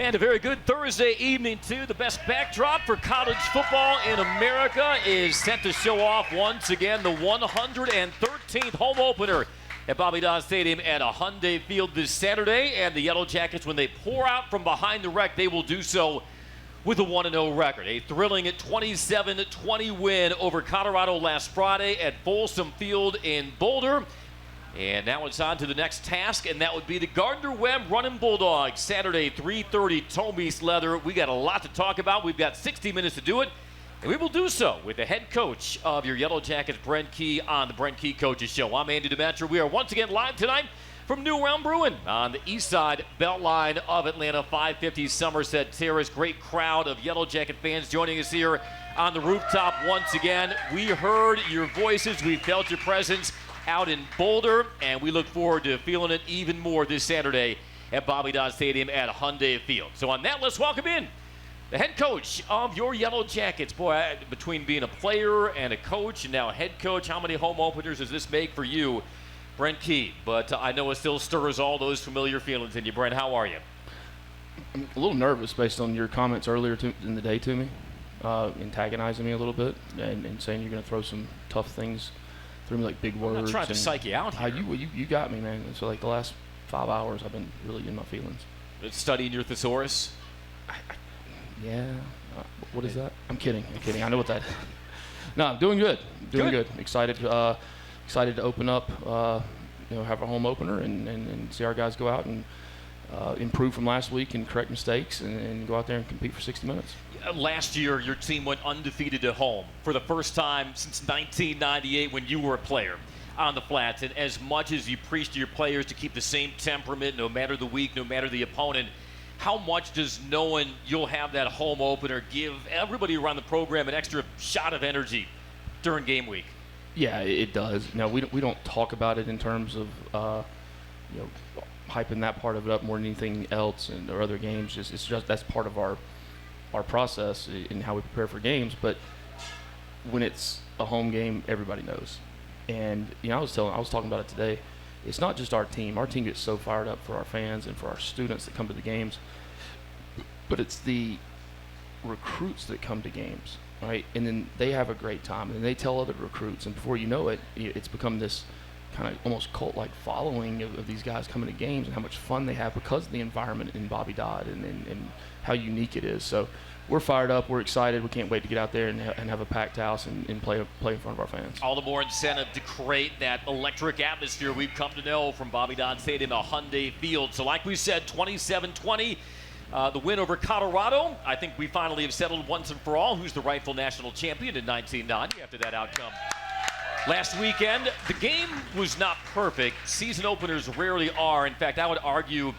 And a very good Thursday evening, too. The best backdrop for college football in America is set to show off once again the 113th home opener at Bobby Dodd Stadium at Hyundai Field this Saturday. And the Yellow Jackets, when they pour out from behind the wreck, they will do so with a 1-0 record. A thrilling 27-20 win over Colorado last Friday at Folsom Field in Boulder. And now it's on to the next task, and that would be the Gardner-Webb Running Bulldogs. Saturday, 3:30, Tomies Leather. We got a lot to talk about. We've got 60 minutes to do it, and we will do so with the head coach of your Yellow Jackets, Brent Key, on the Brent Key Coaches Show. I'm Andy Demetra. We are once again live tonight from New Round Brewing on the east side beltline of Atlanta, 550 Somerset Terrace. Great crowd of Yellow Jacket fans joining us here on the rooftop once again. We heard your voices. We felt your presence out in Boulder, and we look forward to feeling it even more this Saturday at Bobby Dodd Stadium at Hyundai Field. So on that, let's welcome in the head coach of your Yellow Jackets. Boy, between being a player and a coach and now a head coach, how many home openers does this make for you, Brent Key? But I know it still stirs all those familiar feelings in you. Brent, how are you? I'm a little nervous based on your comments earlier in the day to me, antagonizing me a little bit and saying you're going to throw some tough things threw me like big words. I'm not trying to psych you out here. You got me, man. So like the last 5 hours, I've been really in my feelings. Studying your thesaurus? Yeah. What is that? I'm kidding. I know what that is. No, I'm doing good. Good. Excited to open up, have a home opener and see our guys go out and improve from last week and correct mistakes and go out there and compete for 60 minutes. Last year, your team went undefeated at home for the first time since 1998 when you were a player on the flats. And as much as you preach to your players to keep the same temperament no matter the week, no matter the opponent, how much does knowing you'll have that home opener give everybody around the program an extra shot of energy during game week? Yeah, it does. Now, we don't talk about it in terms of hyping that part of it up more than anything else or other games. It's just that's part of our process in how we prepare for games. But when it's a home game, everybody knows. And I was talking about it today. It's not just our team. Our team gets so fired up for our fans and for our students that come to the games. But it's the recruits that come to games, right? And then they have a great time, and they tell other recruits. And before you know it, it's become this kind of almost cult-like following of these guys coming to games and how much fun they have because of the environment in Bobby Dodd and how unique it is. So we're fired up. We're excited. We can't wait to get out there and have a packed house and play in front of our fans. All the more incentive to create that electric atmosphere we've come to know from Bobby Dodd Stadium at Hyundai Field. So like we said, 27-20, the win over Colorado. I think we finally have settled once and for all who's the rightful national champion in 1990 after that outcome last weekend. The game was not perfect. Season openers rarely are. In fact, I would argue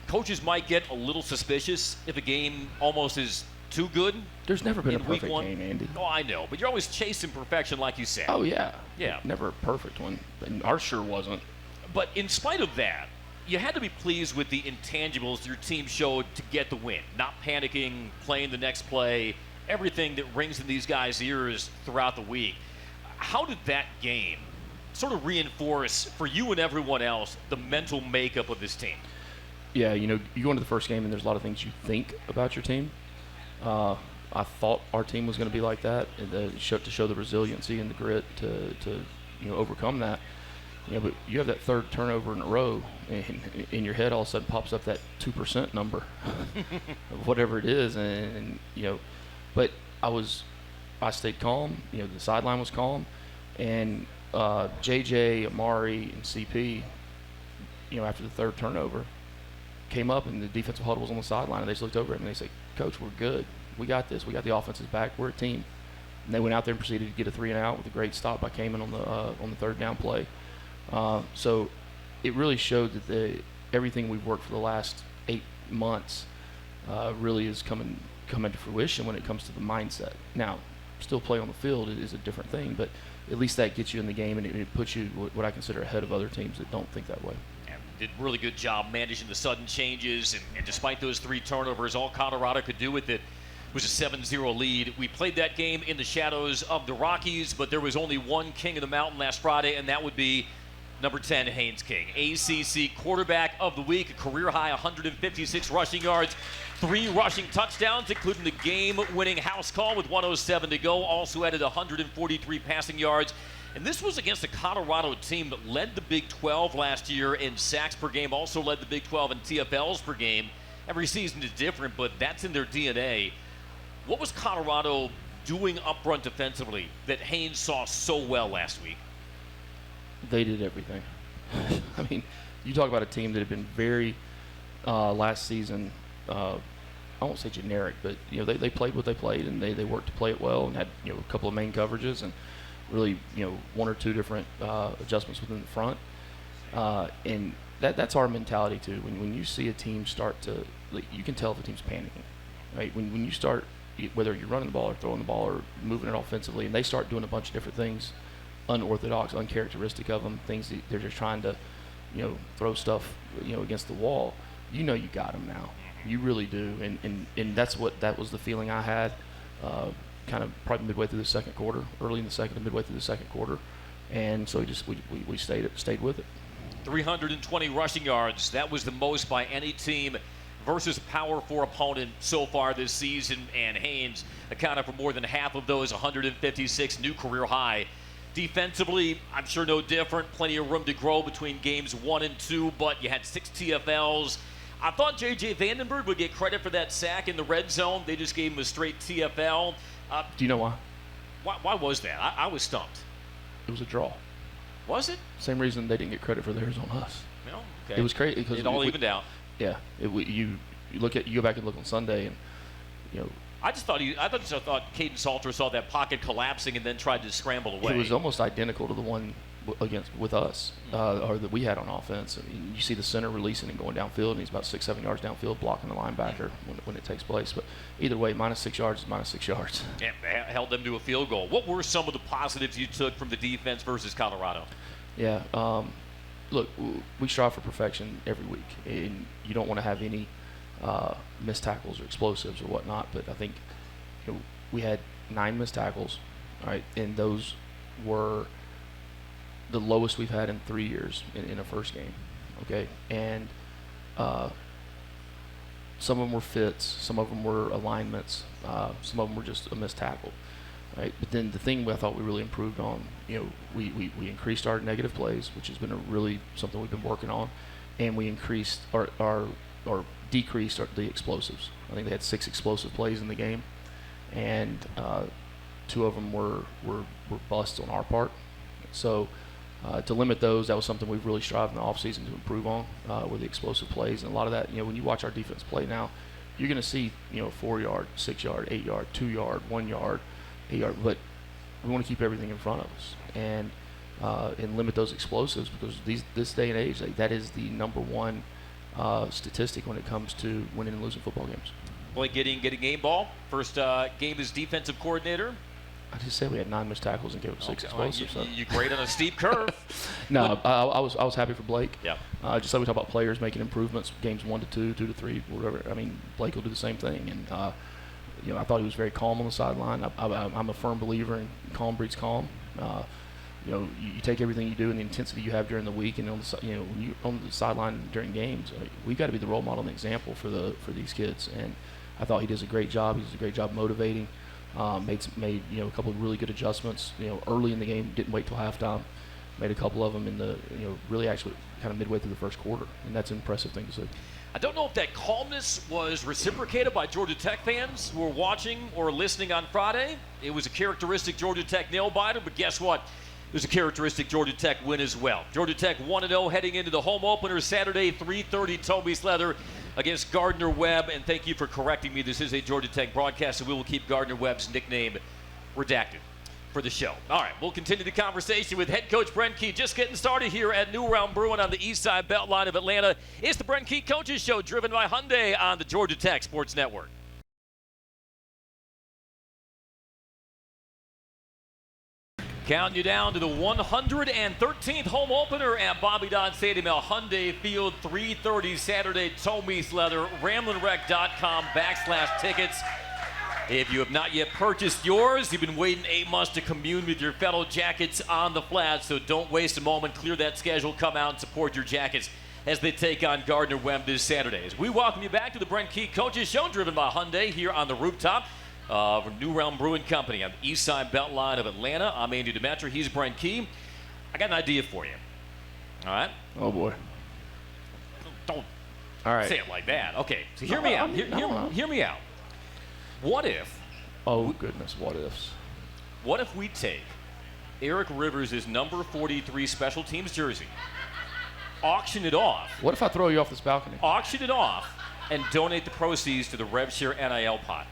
coaches might get a little suspicious if a game almost is too good. There's never been a perfect game, Andy. Oh, I know, but you're always chasing perfection, like you said. Oh, yeah. Yeah. Never a perfect one. And ours sure wasn't. But in spite of that, you had to be pleased with the intangibles your team showed to get the win. Not panicking, playing the next play, everything that rings in these guys' ears throughout the week. How did that game sort of reinforce for you and everyone else the mental makeup of this team? Yeah, you go into the first game and there's a lot of things you think about your team. I thought our team was going to be like that, and to show the resiliency and the grit to overcome that. But you have that third turnover in a row, and in your head all of a sudden pops up that 2% number of whatever it is, and but I stayed calm. The sideline was calm, and JJ, Amari, and CP, after the third turnover, came up, and the defensive huddle was on the sideline, and they just looked over at me and they said, "Coach, we're good. We got this. We got the offenses back. We're a team." And they went out there and proceeded to get a 3-and-out with a great stop by Kamen on the third down play. So it really showed that everything we've worked for the last 8 months really is coming to fruition when it comes to the mindset. Now, still play on the field is a different thing, but at least that gets you in the game, and it puts you what I consider ahead of other teams that don't think that way. Did a really good job managing the sudden changes, and despite those 3 turnovers, all Colorado could do with it was a 7-0 lead. We played that game in the shadows of the Rockies, but there was only one king of the mountain last Friday, and that would be number 10, Haynes King. ACC quarterback of the week, a career-high 156 rushing yards, 3 rushing touchdowns, including the game-winning house call with 1:07 to go. Also added 143 passing yards. And this was against a Colorado team that led the Big 12 last year in sacks per game, also led the Big 12 in TFLs per game. Every season is different, but that's in their DNA. What was Colorado doing up front defensively that Haynes saw so well last week? They did everything. I mean, you talk about a team that had been very, last season, I won't say generic, but they played what they played, and they worked to play it well, and had a couple of main coverages, and really 1 or 2 different adjustments within the front, and that's our mentality too. When you see a team start to, you can tell if a team's panicking, right? When you start, whether you're running the ball or throwing the ball or moving it offensively, and they start doing a bunch of different things, unorthodox, uncharacteristic of them, things that they're just trying to throw stuff against the wall, you got them now. You really do, and that was the feeling I had kind of probably midway through the second quarter, early in the second and midway through the second quarter, and so we stayed with it. 320 rushing yards. That was the most by any team versus a Power 4 opponent so far this season, and Haynes accounted for more than half of those, 156, new career high. Defensively, I'm sure no different. Plenty of room to grow between games 1 and 2, but you had 6 TFLs. I thought J.J. Vandenberg would get credit for that sack in the red zone. They just gave him a straight TFL. Do you know why? Why was that? I was stumped. It was a draw. Was it? Same reason they didn't get credit for theirs on us. No, okay. It was crazy because it all evened out. Yeah, you go back and look on Sunday, and I just thought Caden Salter saw that pocket collapsing and then tried to scramble away. It was almost identical to the one with us, or that we had on offense. I mean, you see the center releasing and going downfield, and he's about 6-7 yards downfield blocking the linebacker when it takes place. But either way, -6 yards is -6 yards. Yeah, held them to a field goal. What were some of the positives you took from the defense versus Colorado? Yeah, look, we strive for perfection every week, and you don't want to have any missed tackles or explosives or whatnot. But I think we had 9 missed tackles, all right, and those were the lowest we've had in 3 years in a first game, okay? And some of them were fits, some of them were alignments, some of them were just a missed tackle, right? But then the thing I thought we really improved on, we increased our negative plays, which has been something we've been working on, and we increased or decreased the explosives. I think they had 6 explosive plays in the game, and 2 of them were busts on our part. So to limit those, that was something we've really strived in the offseason to improve on, with the explosive plays. And a lot of that, when you watch our defense play now, you're going to see 4-yard, 6-yard, 8-yard, 2-yard, 1-yard, 8-yard, but we want to keep everything in front of us and limit those explosives, because this day and age, that is the number one statistic when it comes to winning and losing football games. Boy, getting game ball. First game as defensive coordinator. I just said we had 9 missed tackles and gave up 6 explosives. You're great on a steep curve. No, I was happy for Blake. Yeah. Just like we talk about players making improvements, games 1 to 2, 2 to 3, whatever. I mean, Blake will do the same thing. And I thought he was very calm on the sideline. I'm a firm believer in calm breeds calm. You take everything you do and the intensity you have during the week, and when you on the sideline during games, we've got to be the role model and example for these kids. And I thought he does a great job. He does a great job motivating. Made a couple of really good adjustments. Early in the game, didn't wait till halftime. Made a couple of them in the really actually kind of midway through the first quarter, and that's an impressive thing to see. I don't know if that calmness was reciprocated by Georgia Tech fans who were watching or listening on Friday. It was a characteristic Georgia Tech nail-biter, but guess what? It was a characteristic Georgia Tech win as well. Georgia Tech 1-0 heading into the home opener Saturday, 3:30 Toby's Leather against Gardner-Webb. And thank you for correcting me. This is a Georgia Tech broadcast, so we will keep Gardner-Webb's nickname redacted for the show. All right, we'll continue the conversation with head coach Brent Key. Just getting started here at New Round Brewing on the east side beltline of Atlanta. It's the Brent Key Coaches Show, driven by Hyundai on the Georgia Tech Sports Network. Counting you down to the 113th home opener at Bobby Dodd Stadium at Hyundai Field, 3:30 Saturday, Toby's Leather, RamlinWreck.com/tickets. If you have not yet purchased yours, you've been waiting 8 months to commune with your fellow Jackets on the flat, so don't waste a moment. Clear that schedule, come out and support your Jackets. as they take on Gardner-Webb this Saturday. As we welcome you back to the Brent Key Coaches Show, driven by Hyundai here on the rooftop of New Realm Brewing Company on the east side beltline of Atlanta. I'm Andy Demetra. He's Brent Key. I got an idea for you. All right? Oh, boy. Don't All right. say it like that. Okay, so hear me out. Hear me out. What if... Oh, goodness, what ifs? What if we take Eric Rivers' number 43 special teams jersey, auction it off. What if I throw you off this balcony? Auction it off and donate the proceeds to the RevShare NIL pot.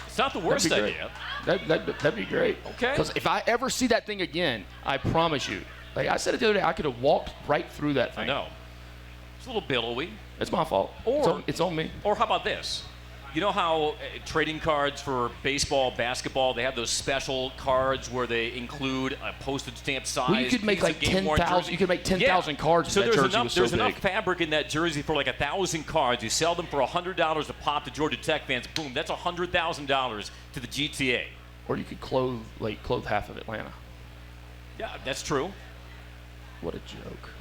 It's not the worst idea. That'd be great. Okay. Because if I ever see that thing again, I promise you, like I said it the other day, I could have walked right through that thing. I know. It's a little billowy. It's my fault. Or it's on me. Or how about this? You know how trading cards for baseball, basketball, they have those special cards where they include a postage stamp size. Well, you could make like 10,000. You could make 10,000 cards. So in that jersey there's big. enough fabric in that jersey for like 1,000 cards. You sell them for $100 a pop to Georgia Tech fans. Boom, that's $100,000 to the GTA. Or you could clothe half of Atlanta. Yeah, that's true. What a joke.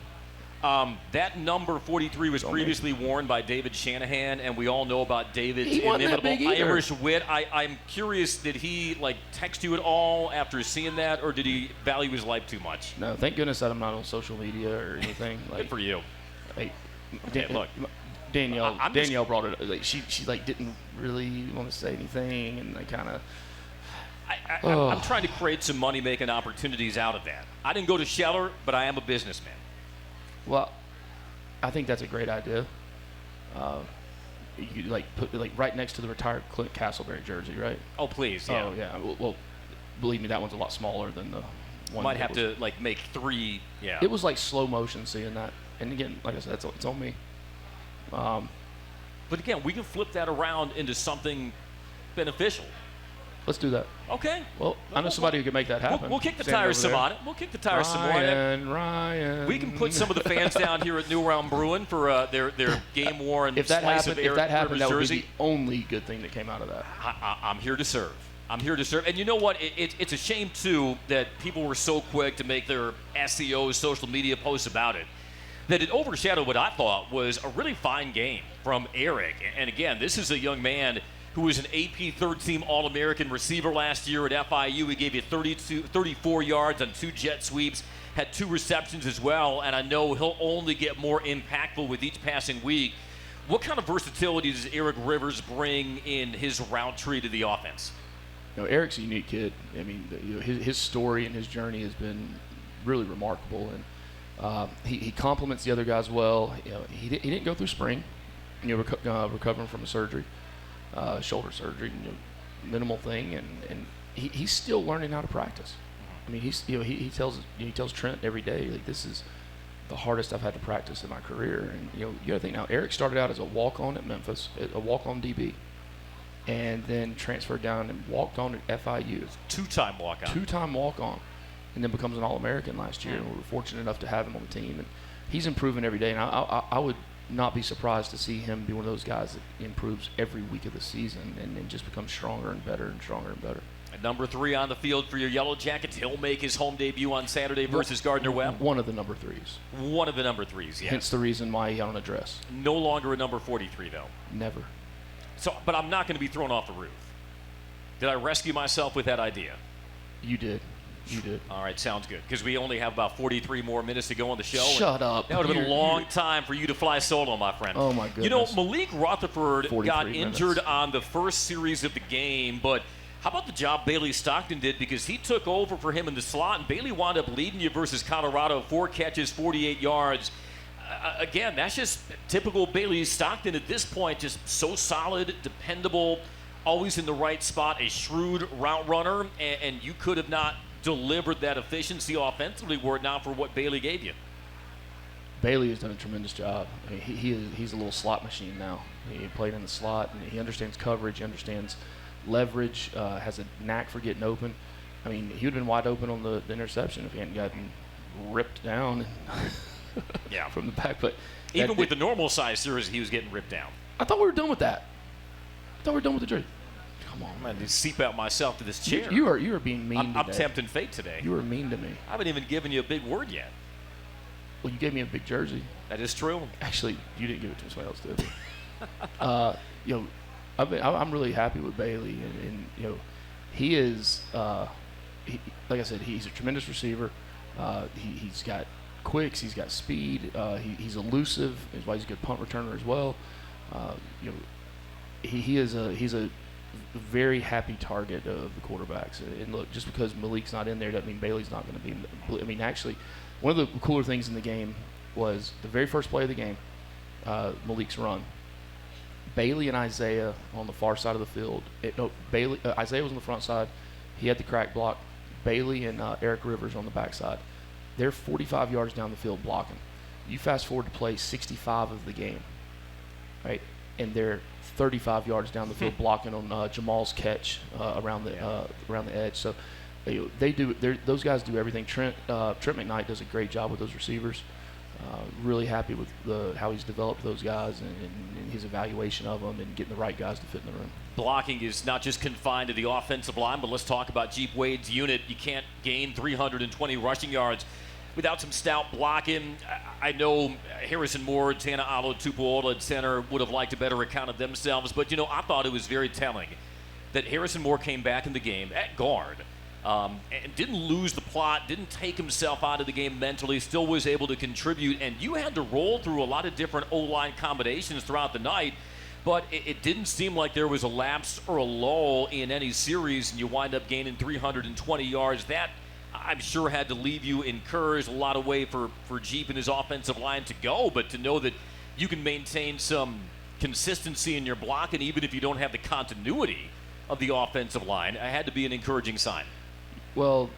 That number 43 was previously worn by David Shanahan, and we all know about David's inimitable Irish wit. I'm curious, did he text you at all after seeing that, or did he value his life too much? No, thank goodness that I'm not on social media or anything. Good for you. Hey, look, Danielle brought it. She didn't really want to say anything, and I kind of. I'm trying to create some money-making opportunities out of that. I didn't go to Scheller, but I am a businessman. Well, I think that's a great idea. You put right next to the retired Clint Castleberry jersey, right? Oh, please, yeah. Oh, yeah. Well, believe me, that one's a lot smaller than the one. Might have to make three. Yeah. It was like slow motion seeing that, and again, like I said, it's on me. But again, we can flip that around into something beneficial. Let's do that. Okay. Well, I know somebody who can make that happen. We'll kick the tires some on it. We'll kick the tires some more on it. Ryan. We can put some of the fans down here at New Realm Brewing for their game-worn if that slice happened, of Eric Rivers that would jersey. be the only good thing that came out of that. I'm here to serve. I'm here to serve. And you know what? It's a shame, too, that people were so quick to make their SEO, social media posts about it, that it overshadowed what I thought was a really fine game from Eric. And again, this is a young man who was an AP third-team All-American receiver last year at FIU. He gave you 34 yards on 2 jet sweeps, had 2 receptions as well, and I know he'll only get more impactful with each passing week. What kind of versatility does Eric Rivers bring in his route tree to the offense? Eric's a unique kid. I mean, his story and his journey has been really remarkable, and he complements the other guys well. He didn't go through spring, recovering from a surgery. Shoulder surgery, minimal thing, and he's still learning how to practice. I mean, he tells Trent every day, this is the hardest I've had to practice in my career. And you got to think now, Eric started out as a walk-on at Memphis, a walk-on DB, and then transferred down and walked on at FIU. Two-time walk-on, and then becomes an All-American last year. And we were fortunate enough to have him on the team, and he's improving every day. And I would not be surprised to see him be one of those guys that improves every week of the season and just becomes stronger and better and stronger and better. At number 3 on the field for your Yellow Jackets, he'll make his home debut on Saturday versus Gardner-Webb. One of the number 3s. One of the number 3s, yes. Hence the reason why he had on a dress. No longer a number 43, though. Never. So, but I'm not going to be thrown off the roof. Did I rescue myself with that idea? You did. You did. All right, sounds good. Because we only have about 43 more minutes to go on the show. Shut up. That would have been a long time for you to fly solo, my friend. Oh, my goodness. Malik Rutherford got injured minutes. on the first series of the game, but how about the job Bailey Stockton did? Because he took over for him in the slot, and Bailey wound up leading you versus Colorado, 4 catches, 48 yards. Again, that's just typical Bailey Stockton at this point, just so solid, dependable, always in the right spot, a shrewd route runner, and you could have not delivered that efficiency offensively were it not for what Bailey gave you. Bailey has done a tremendous job. I mean, he's a little slot machine now. He played in the slot, and he understands coverage, he understands leverage, has a knack for getting open. I mean, he would have been wide open on the interception if he hadn't gotten ripped down yeah. from the back. But even with the normal size series, he was getting ripped down. I thought we were done with that. I thought we were done with the jersey. Come on, I'm going to seep out myself to this chair. You are being mean today. I'm tempting fate today. You were mean to me. I haven't even given you a big word yet. Well, you gave me a big jersey. That is true. Actually, you didn't give it to somebody else, did you? You know, I'm really happy with Bailey, and you know, he is, like I said, he's a tremendous receiver. He's got quicks, he's got speed, he's elusive. That's why he's a good punt returner as well. You know, he's a very happy target of the quarterbacks. And look, just because Malik's not in there doesn't mean Bailey's not going to be. I mean, actually, one of the cooler things in the game was the very first play of the game, Malik's run. Bailey and Isaiah on the far side of the field. Isaiah was on the front side. He had the crack block. Bailey and Eric Rivers on the back side. They're 45 yards down the field blocking. You fast forward to play 65 of the game, right? And they're 35 yards down the field blocking on Jamal's catch around the edge. So those guys do everything. Trent McKnight does a great job with those receivers. Really happy with how he's developed those guys and his evaluation of them and getting the right guys to fit in the room. Blocking is not just confined to the offensive line, but let's talk about Jeep Wade's unit. You can't gain 320 rushing yards without some stout blocking. I know Harrison Moore, Tana Alo, Tupuola at center would have liked a better account of themselves, but you know, I thought it was very telling that Harrison Moore came back in the game at guard and didn't lose the plot, didn't take himself out of the game mentally, still was able to contribute, and you had to roll through a lot of different O-line combinations throughout the night, but it didn't seem like there was a lapse or a lull in any series, and you wind up gaining 320 yards. That, I'm sure, had to leave you encouraged. A lot of way for Jeep and his offensive line to go, but to know that you can maintain some consistency in your block, and even if you don't have the continuity of the offensive line, it had to be an encouraging sign. Well,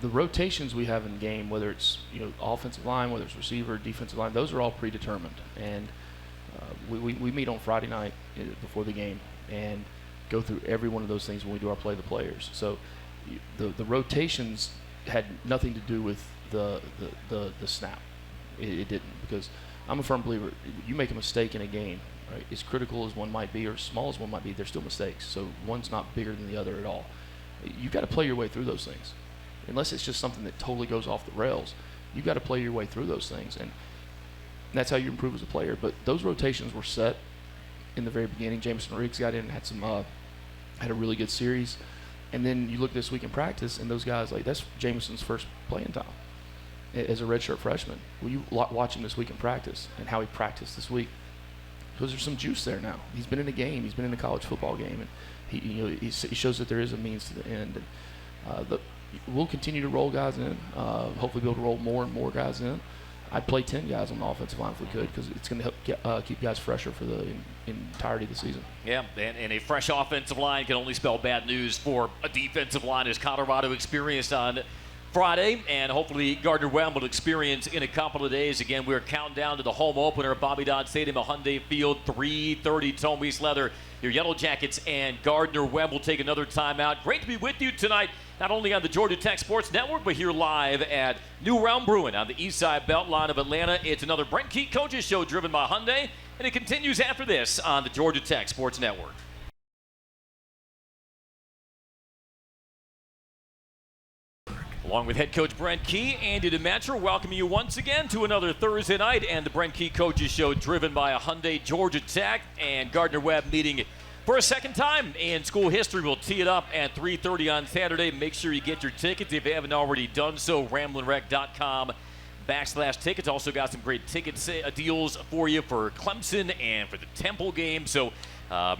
the rotations we have in game, whether it's offensive line, whether it's receiver, defensive line, those are all predetermined. And we meet on Friday night before the game and go through every one of those things when we do our play the players. So the rotations had nothing to do with the snap. It didn't, because I'm a firm believer. You make a mistake in a game, right? As critical as one might be or as small as one might be, they're still mistakes. So one's not bigger than the other at all. You've got to play your way through those things. Unless it's just something that totally goes off the rails, you've got to play your way through those things. And that's how you improve as a player. But those rotations were set in the very beginning. Jamison Riggs got in and had a really good series. And then you look this week in practice, and those guys, like, that's Jamison's first playing time as a redshirt freshman. Well, you watch him this week in practice and how he practiced this week. Because there's some juice there now. He's been in a game. He's been in a college football game, and he shows that there is a means to the end. And we'll continue to roll guys in. Hopefully, be able to roll more and more guys in. I'd play 10 guys on the offensive line if we could, because it's going to help keep guys fresher for the entirety of the season. Yeah, and a fresh offensive line can only spell bad news for a defensive line, as Colorado experienced on Friday, and hopefully Gardner-Webb will experience in a couple of days. Again, we're counting down to the home opener at Bobby Dodd Stadium at Hyundai Field, 3:30. Tome East Leather, your Yellow Jackets, and Gardner-Webb will take another timeout. Great to be with you tonight, not only on the Georgia Tech Sports Network, but here live at New Realm Brewing on the east side Beltline of Atlanta. It's another Brent Key Coaches Show driven by Hyundai, and it continues after this on the Georgia Tech Sports Network. Along with head coach Brent Key, Andy Demetra, welcoming you once again to another Thursday night and the Brent Key Coaches Show driven by a Hyundai. Georgia Tech and Gardner-Webb meeting for a second time in school history. We'll tee it up at 3:30 on Saturday. Make sure you get your tickets if you haven't already done so. RamblinWreck.com/tickets. Also got some great ticket deals for you for Clemson and for the Temple game. So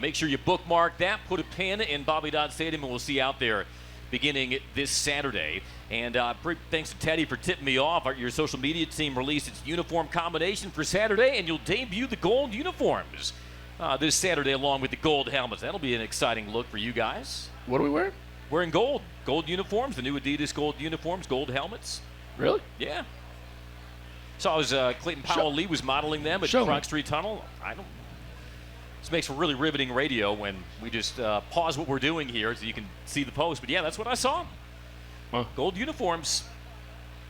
make sure you bookmark that, put a pin in Bobby Dodd Stadium, and we'll see you out there beginning this Saturday. And thanks to Teddy for tipping me off. Your social media team released its uniform combination for Saturday, and you'll debut the gold uniforms this Saturday along with the gold helmets. That'll be an exciting look for you guys. What are we wearing? Wearing gold. Gold uniforms, the new Adidas gold uniforms, gold helmets. Really? Yeah. So I was Clayton Powell-Lee was modeling them at Krog Street Tunnel. This makes for really riveting radio when we just pause what we're doing here so you can see the post. But yeah, that's what I saw. Huh. Gold uniforms.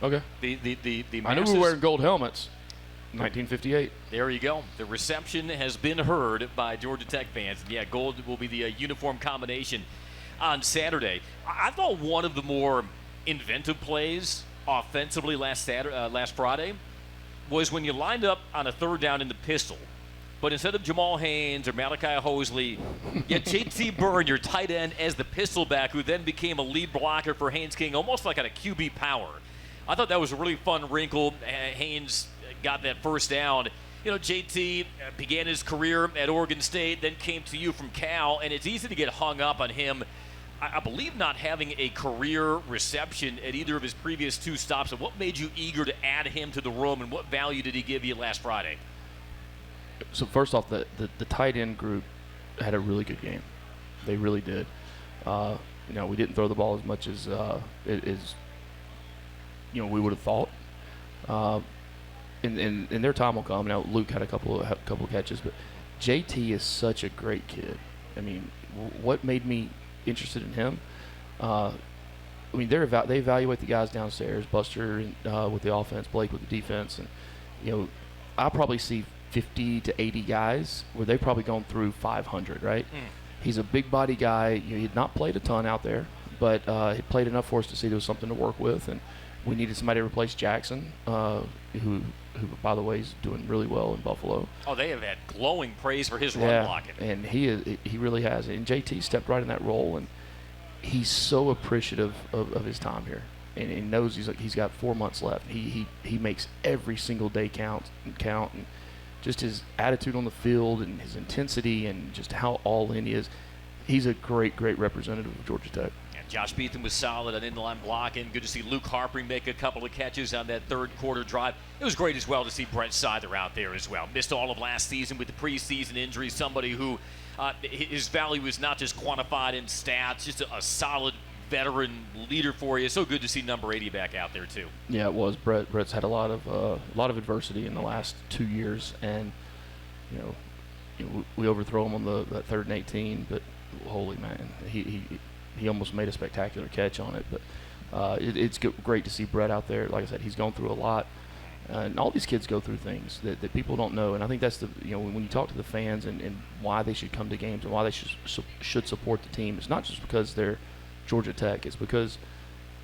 Okay. The I knew we were wearing gold helmets. 1958. There you go. The reception has been heard by Georgia Tech fans. Yeah, gold will be the uniform combination on Saturday. I thought one of the more inventive plays offensively last Friday was when you lined up on a third down in the pistol, but instead of Jamal Haynes or Malachi Hosley, you had JT Byrne, your tight end, as the pistol back, who then became a lead blocker for Haynes King, almost like on a QB power. I thought that was a really fun wrinkle. Haynes got that first down. JT began his career at Oregon State, then came to you from Cal, and it's easy to get hung up on him, I believe, not having a career reception at either of his previous 2 stops. And what made you eager to add him to the room, and what value did he give you last Friday? So first off, the tight end group had a really good game. They really did. We didn't throw the ball as much as we would have thought. And their time will come. Now Luke had a couple of catches, but JT is such a great kid. I mean, what made me interested in him? They evaluate the guys downstairs. Buster with the offense, Blake with the defense, and I probably see 50 to 80 guys where they've probably gone through 500. Right? He's a big body guy. He had not played a ton out there, but he played enough for us to see there was something to work with, and we needed somebody to replace Jackson, who by the way is doing really well in Buffalo. Oh, they have had glowing praise for his run blocking. And he really has. And JT stepped right in that role, and he's so appreciative of his time here, and he knows he's got 4 months left. He makes every single day count, and just his attitude on the field and his intensity and just how all in he is. He's a great representative of Georgia Tech. Josh Beetham was solid on in-line blocking. Good to see Luke Harpring make a couple of catches on that third quarter drive. It was great as well to see Brent Seither out there as well. Missed all of last season with the preseason injury. Somebody who his value is not just quantified in stats, just a solid veteran leader for you. So good to see number 80 back out there too. Yeah, it was. Brett's had a lot of adversity in the last 2 years, and we overthrow him on that 3rd and 18, but holy man, he almost made a spectacular catch on it. But it's great to see Brett out there. Like I said, he's gone through a lot. And all these kids go through things that people don't know. And I think that's when you talk to the fans and why they should come to games and why they should support the team, it's not just because they're Georgia Tech. It's because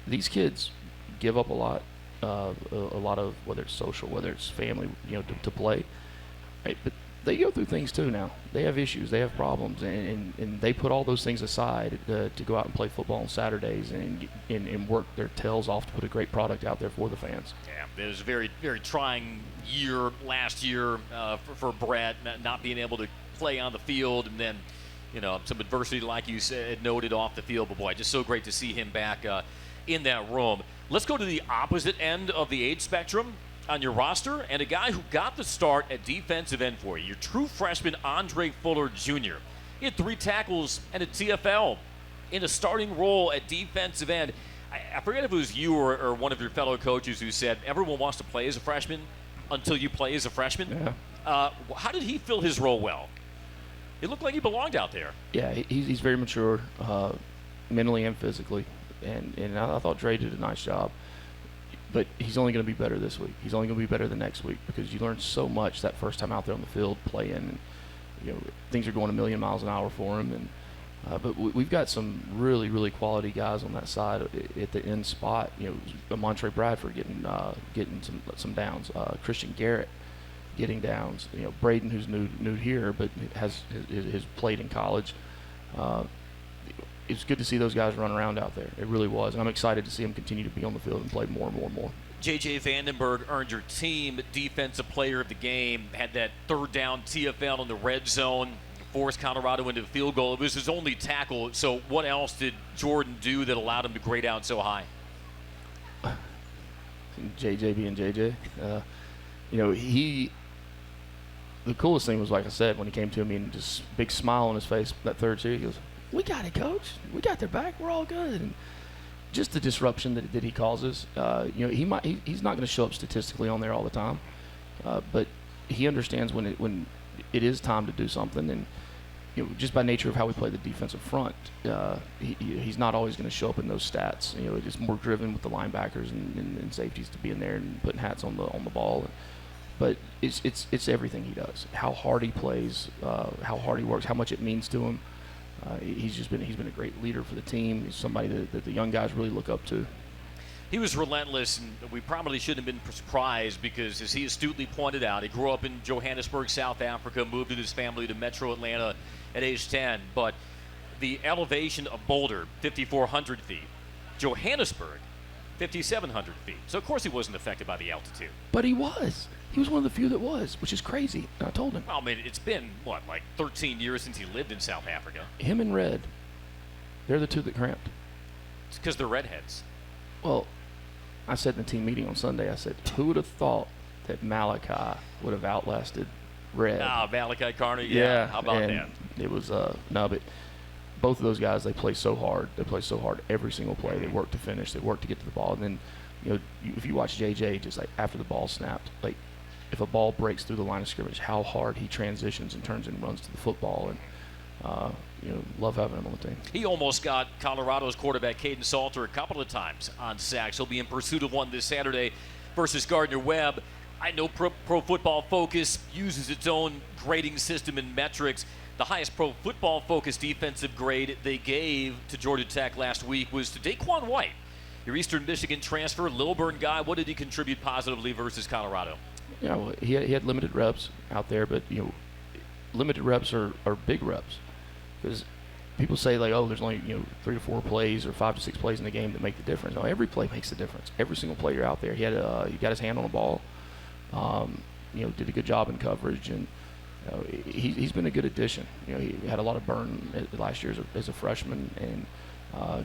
these kids give up a lot of, whether it's social, whether it's family, to play. Right? But they go through things too now. They have issues. They have problems. And they put all those things aside to go out and play football on Saturdays and work their tails off to put a great product out there for the fans. Yeah, it was a very, very trying year last year for Brett, not being able to play on the field, and then, some adversity, like you said, noted off the field. But, boy, just so great to see him back in that room. Let's go to the opposite end of the age spectrum on your roster, and a guy who got the start at defensive end for you, your true freshman Andre Fuller Jr. He had 3 tackles and a TFL in a starting role at defensive end. I forget if it was you or one of your fellow coaches who said everyone wants to play as a freshman until you play as a freshman. Yeah. How did he fill his role well? It looked like he belonged out there. Yeah, he's very mature, mentally and physically, and I thought Dre did a nice job. But he's only going to be better this week. He's only going to be better the next week because you learn so much that first time out there on the field playing. And, things are going a million miles an hour for him. And but we've got some really, really quality guys on that side at the end spot. Montre Bradford getting some downs. Christian Garrett getting downs. Braden, who's new here but has played in college. It's good to see those guys run around out there. It really was. And I'm excited to see them continue to be on the field and play more and more and more. J.J. Vandenberg earned your team defensive player of the game, had that third down TFL in the red zone, forced Colorado into a field goal. It was his only tackle. So what else did Jordan do that allowed him to grade out so high? J.J. being J.J. The coolest thing was, like I said, when he came to me and just big smile on his face that third series, he goes, "We got it, coach. We got their back. We're all good." And just the disruption that he causes. He's not going to show up statistically on there all the time, but he understands when it is time to do something. And just by nature of how we play the defensive front, he's not always going to show up in those stats. It's more driven with the linebackers and safeties to be in there and putting hats on the ball. But it's everything he does. How hard he plays, how hard he works, how much it means to him. He's been a great leader for the team. He's somebody that the young guys really look up to. He was relentless, and we probably shouldn't have been surprised because, as he astutely pointed out, he grew up in Johannesburg, South Africa, moved with his family to Metro Atlanta at age 10. But the elevation of Boulder, 5,400 feet, Johannesburg, 5,700 feet. So, of course, he wasn't affected by the altitude. But he was. He was one of the few that was, which is crazy. And I told him. Well, I mean, it's been, like 13 years since he lived in South Africa. Him and Red, they're the two that cramped. It's because they're redheads. Well, I said in the team meeting on Sunday, I said, who would have thought that Malachi would have outlasted Red? Malachi Carney, yeah. How about that? It was, no, but both of those guys, they play so hard. They play so hard every single play. They work to finish. They work to get to the ball. And then, if you watch JJ, just like after the ball snapped, like if a ball breaks through the line of scrimmage, how hard he transitions and turns and runs to the football. And, love having him on the team. He almost got Colorado's quarterback Caden Salter a couple of times on sacks. He'll be in pursuit of one this Saturday versus Gardner-Webb. I know Pro Football Focus uses its own grading system and metrics. The highest Pro Football Focus defensive grade they gave to Georgia Tech last week was to Daquan White, your Eastern Michigan transfer, Lilburn guy. What did he contribute positively versus Colorado? Yeah, well, he had limited reps out there, but limited reps are big reps, because people say like, oh, there's only 3 to 4 plays or 5 to 6 plays in the game that make the difference. No, every play makes the difference. Every single player out there, he got his hand on the ball, did a good job in coverage, and he's been a good addition. He had a lot of burn last year as a freshman, and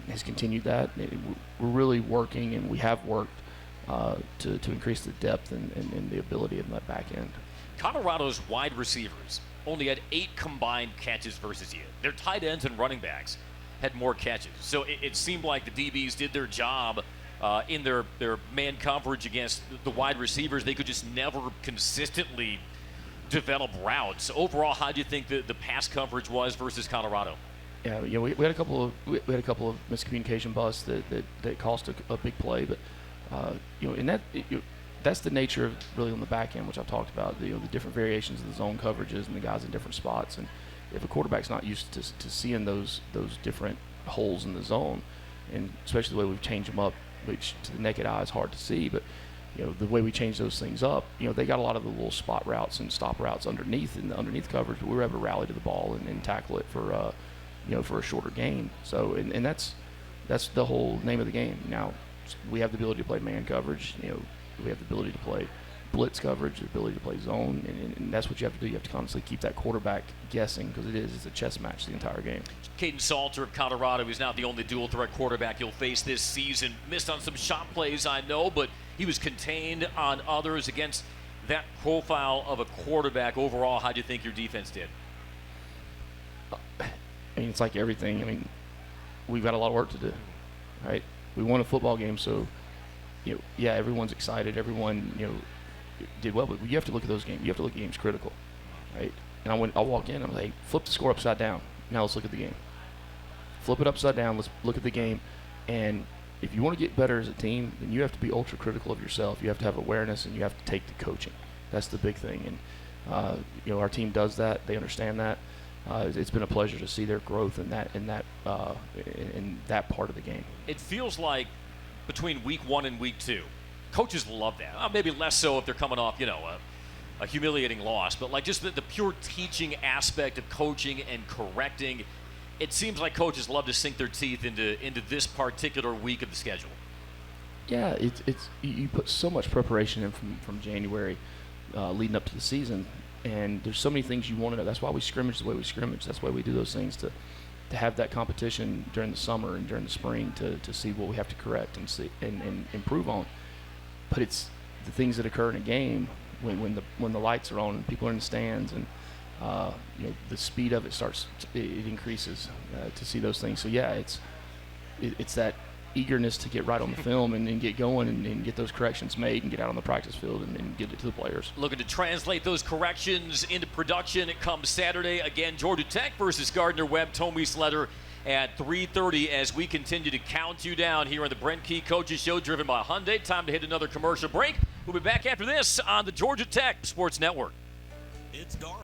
has continued that. We're really working, and we have worked to increase the depth and the ability in that back end. Colorado's wide receivers only had 8 combined catches versus you. Their tight ends and running backs had more catches. So it seemed like the DBs did their job in their man coverage against the wide receivers. They could just never consistently develop routes. Overall, how do you think the pass coverage was versus Colorado? Yeah, we had a couple of miscommunication busts that cost a big play, but that's the nature of really on the back end, which I've talked about, the different variations of the zone coverages and the guys in different spots. And if a quarterback's not used to seeing those different holes in the zone, and especially the way we've changed them up, which to the naked eye is hard to see, but the way we change those things up, they got a lot of the little spot routes and stop routes underneath coverage, but we were able to rally to the ball and tackle it for a shorter gain. So and that's the whole name of the game. Now we have the ability to play man coverage. We have the ability to play blitz coverage, the ability to play zone, and that's what you have to do. You have to constantly keep that quarterback guessing, because it's a chess match the entire game. Caden Salter of Colorado is not the only dual-threat quarterback you'll face this season. Missed on some shot plays, I know, but he was contained on others. Against that profile of a quarterback, overall, how do you think your defense did? I mean, it's like everything. We've got a lot of work to do, right? We won a football game, so everyone's excited. Everyone, did well, but you have to look at those games. You have to look at games critical, right? And I'll walk in, I'm like, hey, flip the score upside down. Now let's look at the game. Flip it upside down. Let's look at the game. And if you want to get better as a team, then you have to be ultra critical of yourself. You have to have awareness, and you have to take the coaching. That's the big thing. And our team does that. They understand that. It's been a pleasure to see their growth in that part of the game. It feels like between week 1 and week 2, coaches love that. Maybe less so if they're coming off, a humiliating loss, but like just the pure teaching aspect of coaching and correcting. It seems like coaches love to sink their teeth into this particular week of the schedule. Yeah, it's you put so much preparation in from January leading up to the season, and there's so many things you want to know. That's why we scrimmage the way we scrimmage. That's why we do those things to have that competition during the summer and during the spring to see what we have to correct and see and improve on. But it's the things that occur in a game when the lights are on and people are in the stands, and the speed of it increases to see those things. So yeah, it's that eagerness to get right on the film and get going and get those corrections made and get out on the practice field and get it to the players. Looking to translate those corrections into production. It comes Saturday. Again, Georgia Tech versus Gardner-Webb. Tommy Sletter at 3:30 as we continue to count you down here on the Brent Key Coaches Show, driven by Hyundai. Time to hit another commercial break. We'll be back after this on the Georgia Tech Sports Network. It's Gar.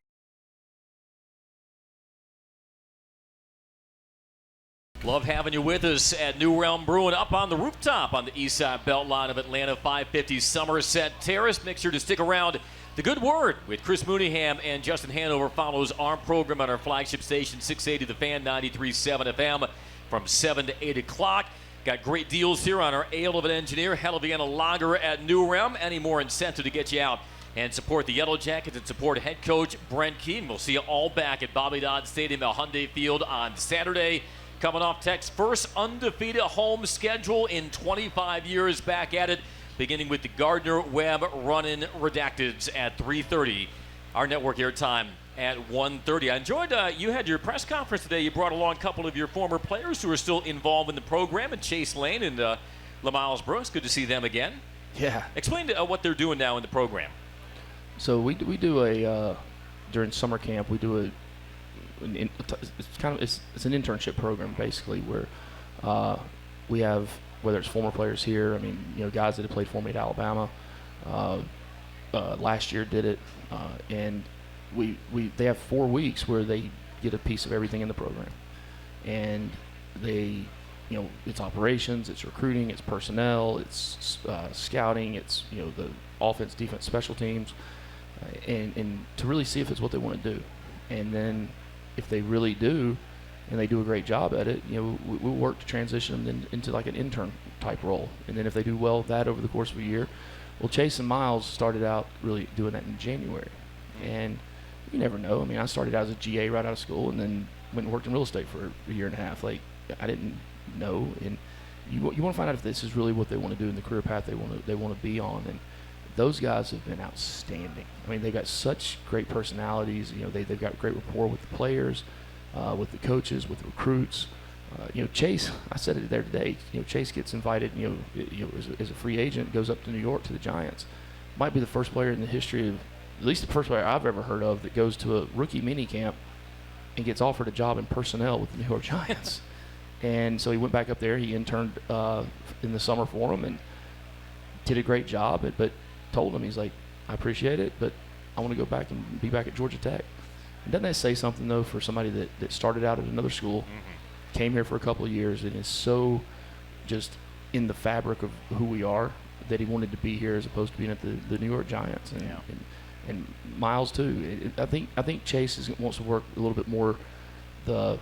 Love having you with us at New Realm Brewing up on the rooftop on the east side Beltline of Atlanta, 550 Somerset Terrace. Make sure to stick around. The Good Word with Chris Mooneyham and Justin Hanover follows our program on our flagship station, 680 The Fan, 93.7 FM from 7 to 8 o'clock. Got great deals here on our Ale of an Engineer, Hell of Vienna Lager at New Realm. Any more incentive to get you out and support the Yellow Jackets and support head coach Brent Keane. We'll see you all back at Bobby Dodd Stadium at Hyundai Field on Saturday. Coming off Tech's first undefeated home schedule in 25 years, back at it, beginning with the Gardner-Webb run-in redacteds at 3:30. Our network airtime at 1:30. I enjoyed, you had your press conference today. You brought along a couple of your former players who are still involved in the program, and Chase Lane and LaMiles Brooks. Good to see them again. Yeah. Explain what they're doing now in the program. So we do a during summer camp we do it's an internship program basically where we have, whether it's former players here, I mean, you know, guys that have played for me at Alabama, last year did it, and they have 4 weeks where they get a piece of everything in the program, and they, you know, it's operations, it's recruiting, it's personnel, it's scouting, it's, you know, the offense, defense, special teams, and to really see if it's what they want to do, and then if they really do, and they do a great job at it, you know, we'll work to transition them into like an intern type role. And then if they do well with that over the course of a year, well, Chase and Miles started out really doing that in January. And you never know. I mean, I started out as a GA right out of school and then went and worked in real estate for a year and a half. Like, I didn't know. And you want to find out if this is really what they want to do in the career path they want to be on. And those guys have been outstanding. I mean, they've got such great personalities. You know, they've got great rapport with the players, with the coaches, with the recruits. You know, Chase, I said it there today, you know, Chase gets invited, as a free agent, goes up to New York to the Giants. Might be the first player in the history of, at least the first player I've ever heard of, that goes to a rookie mini camp and gets offered a job in personnel with the New York Giants. And so he went back up there. He interned in the summer for him and did a great job, but told him, he's like, I appreciate it, but I want to go back and be back at Georgia Tech. And doesn't that say something, though, for somebody that started out at another school, came here for a couple of years, and is so just in the fabric of who we are that he wanted to be here as opposed to being at the New York Giants. And Miles, too. I think Chase wants to work a little bit more the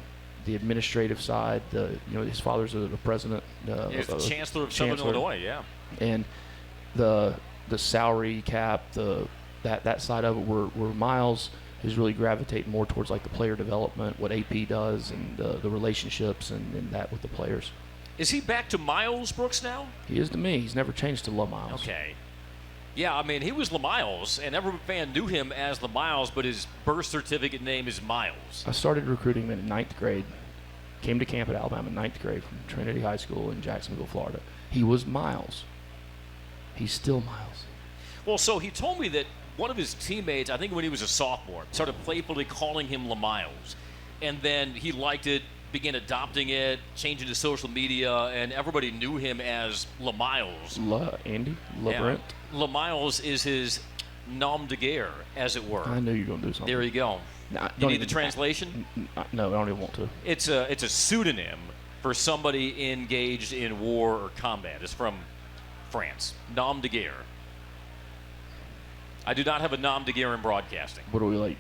administrative side. His father's the president. He's the chancellor of Southern Illinois, yeah. And the salary cap, that side of it, where Miles is really gravitating more towards like the player development, what AP does, and the relationships and that with the players. Is he back to Miles Brooks now? He is to me. He's never changed to LaMiles. Okay. Yeah, I mean, he was LaMiles, and every fan knew him as LaMiles, but his birth certificate name is Miles. I started recruiting him in 9th grade. Came to camp at Alabama in 9th grade from Trinity High School in Jacksonville, Florida. He was Miles. He's still Miles. Well, so he told me that one of his teammates, I think when he was a sophomore, started playfully calling him LaMiles. And then he liked it, began adopting it, changing to social media, and everybody knew him as LaMiles. Andy? Yeah. Brent? LaMiles is his nom de guerre, as it were. I knew you were going to do something. There you go. You need the translation? No, I don't even want to. It's a pseudonym for somebody engaged in war or combat. It's from France. Nom de guerre. I do not have a nom de guerre in broadcasting. What are we, like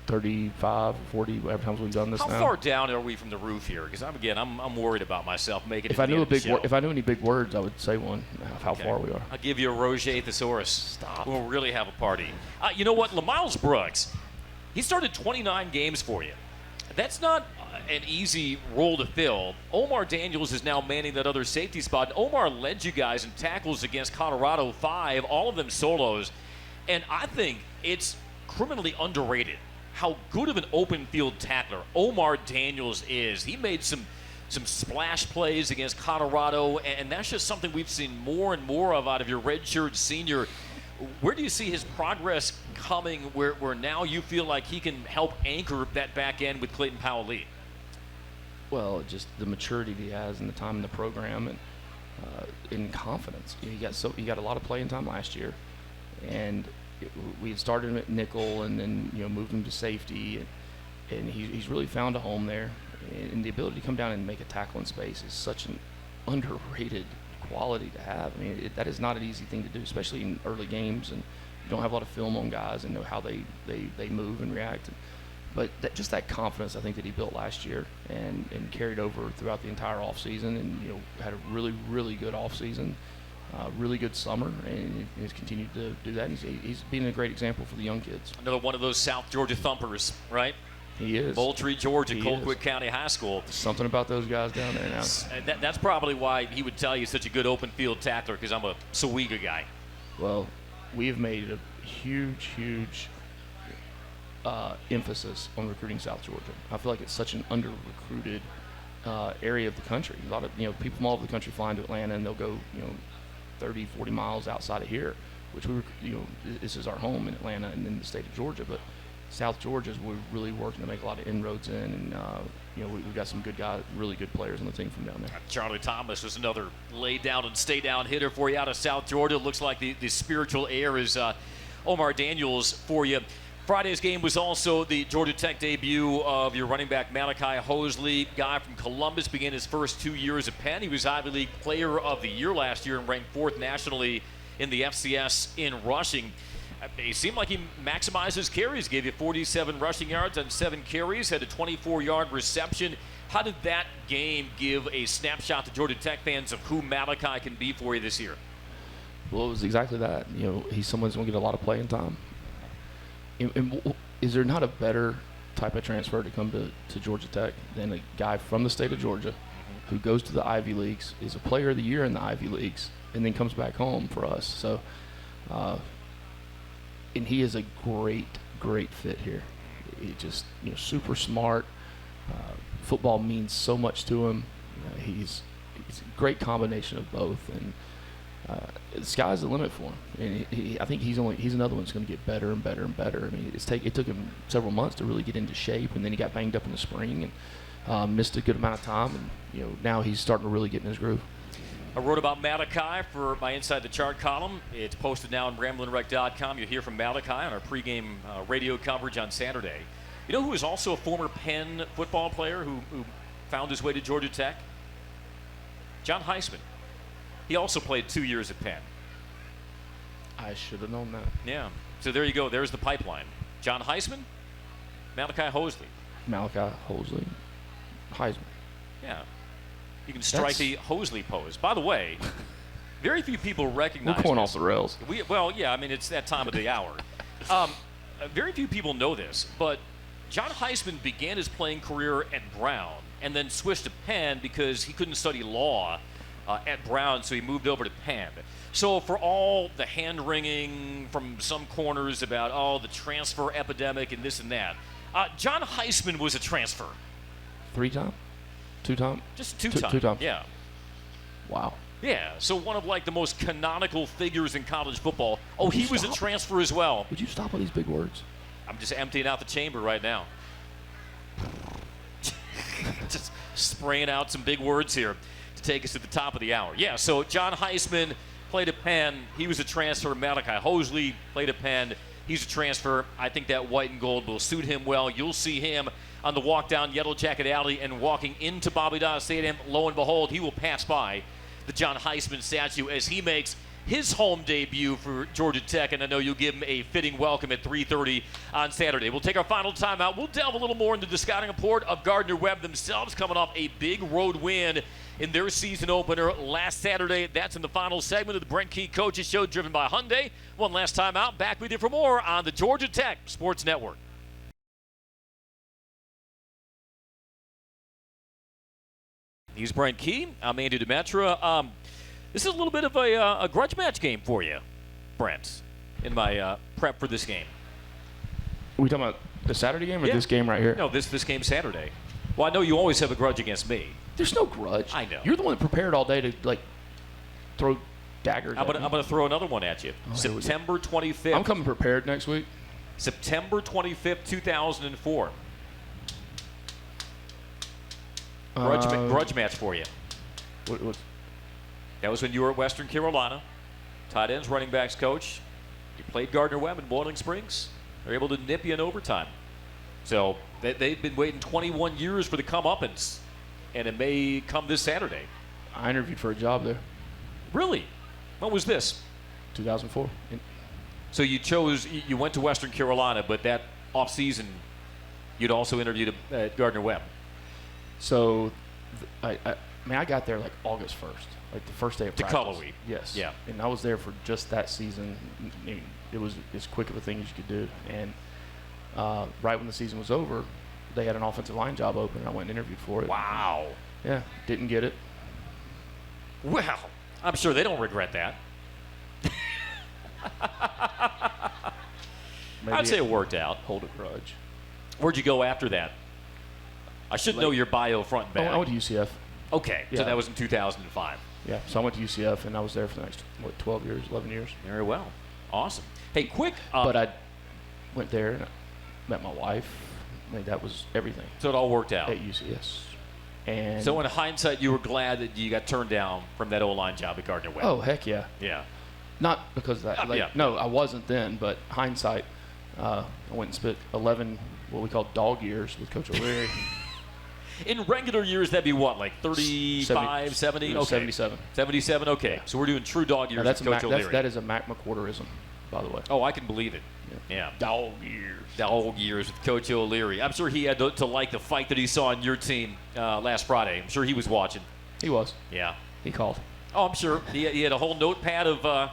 35 or 40 every time we've done this How now? How far down are we from the roof here? Because I'm worried about myself making it. If I knew any big words, I would say one. How far we are. I'll give you a Roger Thesaurus. Stop. We'll really have a party. You know what? LaMiles Brooks, he started 29 games for you. That's not an easy role to fill. Omar Daniels is now manning that other safety spot. Omar led you guys in tackles against Colorado, 5, all of them solos. And I think it's criminally underrated how good of an open field tackler Omar Daniels is. He made some splash plays against Colorado, and that's just something we've seen more and more of out of your redshirt senior. Where do you see his progress coming where now you feel like he can help anchor that back end with Clayton Powell-Lee? Well, just the maturity he has and the time in the program and in confidence. He got a lot of playing time last year. And we had started him at nickel and then moved him to safety, and he's really found a home there. And the ability to come down and make a tackle in space is such an underrated quality to have. I mean, that is not an easy thing to do, especially in early games, and you don't have a lot of film on guys and know how they move and react. But just that confidence, I think, that he built last year and carried over throughout the entire offseason, and had a really, really good offseason, really good summer, and he's continued to do that. He's been a great example for the young kids. Another one of those South Georgia thumpers, right? He is. Moultrie, Georgia, Colquitt County High School. Something about those guys down there now. That's probably why he would tell you such a good open field tackler, because I'm a Sawega guy. Well, we have made a huge, huge emphasis on recruiting South Georgia. I feel like it's such an under-recruited area of the country. A lot of people from all over the country fly into Atlanta, and they'll go 30, 40 miles outside of here, which this is our home in Atlanta and in the state of Georgia. But South Georgia is we're really working to make a lot of inroads in, and we've got some good guys, really good players on the team from down there. Charlie Thomas is another lay down and stay down hitter for you out of South Georgia. Looks like the spiritual heir is Omar Daniels for you. Friday's game was also the Georgia Tech debut of your running back Malachi Hosley, guy from Columbus, began his first 2 years at Penn. He was Ivy League Player of the Year last year and ranked 4th nationally in the FCS in rushing. It seemed like he maximized his carries, gave you 47 rushing yards on 7 carries, had a 24-yard reception. How did that game give a snapshot to Georgia Tech fans of who Malachi can be for you this year? Well, it was exactly that. He's someone who's going to get a lot of playing time. And is there not a better type of transfer to come to Georgia Tech than a guy from the state of Georgia who goes to the Ivy Leagues, is a player of the year in the Ivy Leagues, and then comes back home for us? So, and he is a great fit here. He just, super smart. Football means so much to him. He's a great combination of both, and the sky's the limit for him. And I think he's another one that's going to get better and better and better. I mean, it took him several months to really get into shape, and then he got banged up in the spring and missed a good amount of time, and now he's starting to really get in his groove. I wrote about Malachi for my Inside the Chart column. It's posted now on RamblinWreck.com. You'll hear from Malachi on our pregame radio coverage on Saturday. You know who is also a former Penn football player who found his way to Georgia Tech? John Heisman. He also played 2 years at Penn. I should have known that. Yeah. So there you go. There's the pipeline. John Heisman, Malachi Hosley. Malachi Hosley, Heisman. Yeah. You can strike the Hosley pose. By the way, very few people recognize We're going this. off the rails. It's that time of the hour. Very few people know this, but John Heisman began his playing career at Brown and then switched to Penn because he couldn't study law at Brown, so he moved over to Penn. So for all the hand-wringing from some corners about, the transfer epidemic and this and that, John Heisman was a transfer. 3-time? 2-time? Just 2-time. 2-time. Yeah. Wow. Yeah, so one of the most canonical figures in college football. Oh, he was a transfer as well. Would you stop with these big words? I'm just emptying out the chamber right now. Just spraying out some big words here to take us to the top of the hour. Yeah, so John Heisman played at Penn. He was a transfer. Malachi Hosley played at Penn. He's a transfer. I think that white and gold will suit him well. You'll see him on the walk down Yellow Jacket Alley and walking into Bobby Dodd Stadium. Lo and behold, he will pass by the John Heisman statue as he makes his home debut for Georgia Tech, and I know you'll give him a fitting welcome at 3:30 on Saturday. We'll take our final timeout. We'll delve a little more into the scouting report of Gardner-Webb themselves, coming off a big road win in their season opener last Saturday. That's in the final segment of the Brent Key Coaches Show, driven by Hyundai. One last time out. Back with you for more on the Georgia Tech Sports Network. He's Brent Key. I'm Andy Demetra. This is a little bit of a grudge match game for you, Brent, in my prep for this game. Are we talking about the Saturday game or this game right here? No, this game Saturday. Well, I know you always have a grudge against me. There's no grudge. I know. You're the one that prepared all day to, throw daggers I'm going to throw another one at you. September 25th. I'm coming prepared next week. September 25th, 2004. Grudge match for you. What? That was when you were at Western Carolina. Tight ends, running backs coach. You played Gardner-Webb in Boiling Springs. They were able to nip you in overtime. So They've been waiting 21 years for the comeuppance, and it may come this Saturday. I interviewed for a job there. Really? When was this? 2004. So you went to Western Carolina, but that off-season, you'd also interviewed at Gardner-Webb. So, I got there like August 1st, like the first day of practice. Color Week. Yes. Yeah. And I was there for just that season. I mean, it was as quick of a thing as you could do. And right when the season was over, they had an offensive line job open, and I went and interviewed for it. Wow. Yeah, didn't get it. Well, I'm sure they don't regret that. I'd say it worked out. Hold a grudge. Where'd you go after that? I should know your bio front and back. I went to UCF. Okay, Yeah. so that was in 2005. Yeah, so I went to UCF, and I was there for the next, 12 years, 11 years. Very well. Awesome. Hey, quick. But I went there and I met my wife. I mean, that was everything So it all worked out. at UCS. And So in hindsight, you were glad that you got turned down from that O-line job at Gardner-Webb. oh, heck yeah. Yeah. Not because of that. Yeah. No, I wasn't then, but hindsight, I went and spent 11 what we call dog years with Coach O'Leary. In regular years, that'd be what, like 35, 70? It was Okay. 77. 77, okay. So we're doing true dog years Now, with Coach O'Leary. that is a Mac McWhorterism, by the way. Oh, I can believe it. Yeah. Dog years. Dog years with Coach O'Leary. I'm sure he had to like the fight that he saw on your team last Friday. I'm sure he was watching. He was. Yeah. He called. Oh, I'm sure. He had a whole notepad of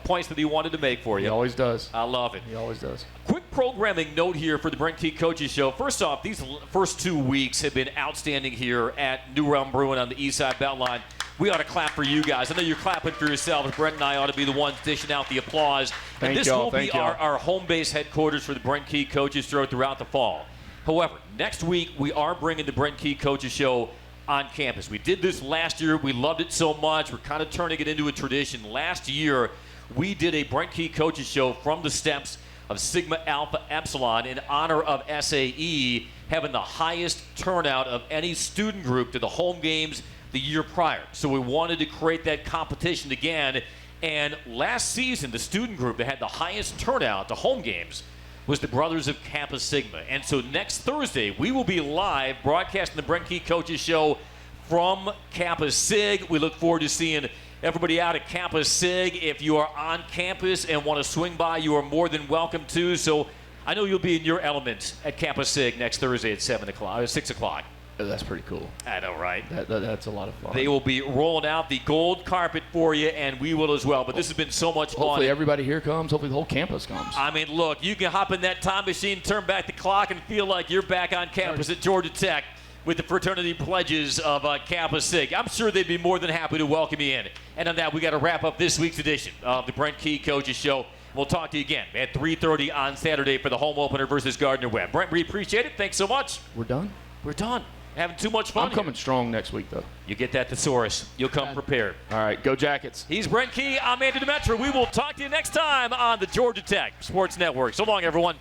points that he wanted to make for you. He always does. I love it. He always does. Quick programming note here for the Brent Key Coaches Show. First off, these first 2 weeks have been outstanding here at New Realm Brewing on the East Side Beltline. We ought to clap for you guys. I know you're clapping for yourselves. Brent and I ought to be the ones dishing out the applause. Thank and this y'all. will be Thank y'all. our home base headquarters for the Brent Key Coaches Show throughout the fall. However, next week we are bringing the Brent Key Coaches Show on campus. We did this last year. We loved it so much. We're kind of turning it into a tradition. Last year, we did a Brent Key Coaches Show from the steps of Sigma Alpha Epsilon in honor of SAE having the highest turnout of any student group to the home games the year prior. So we wanted to create that competition again. And last season, the student group that had the highest turnout to home games was the Brothers of Kappa Sigma. And so next Thursday, we will be live broadcasting the Brent Key Coaches Show from Kappa Sig. We look forward to seeing everybody out at Kappa Sig. If you are on campus and want to swing by, you are more than welcome to. So I know you'll be in your element at Kappa Sig next Thursday at 6 o'clock. That's pretty cool. I know, right? That's a lot of fun. They will be rolling out the gold carpet for you, and we will as well. But this has been so much fun. Hopefully everybody here comes. Hopefully the whole campus comes. I mean, look, you can hop in that time machine, turn back the clock, and feel like you're back on campus at Georgia Tech with the fraternity pledges of Kappa Sig. I'm sure they'd be more than happy to welcome you in. And on that, we got to wrap up this week's edition of the Brent Key Coaches Show. We'll talk to you again at 3:30 on Saturday for the home opener versus Gardner-Webb. Brent, we appreciate it. Thanks so much. We're done? We're done. Having too much fun. I'm coming strong next week, though. You get that thesaurus. You'll come prepared. All right, go Jackets. He's Brent Key. I'm Andy Demetra. We will talk to you next time on the Georgia Tech Sports Network. So long, everyone.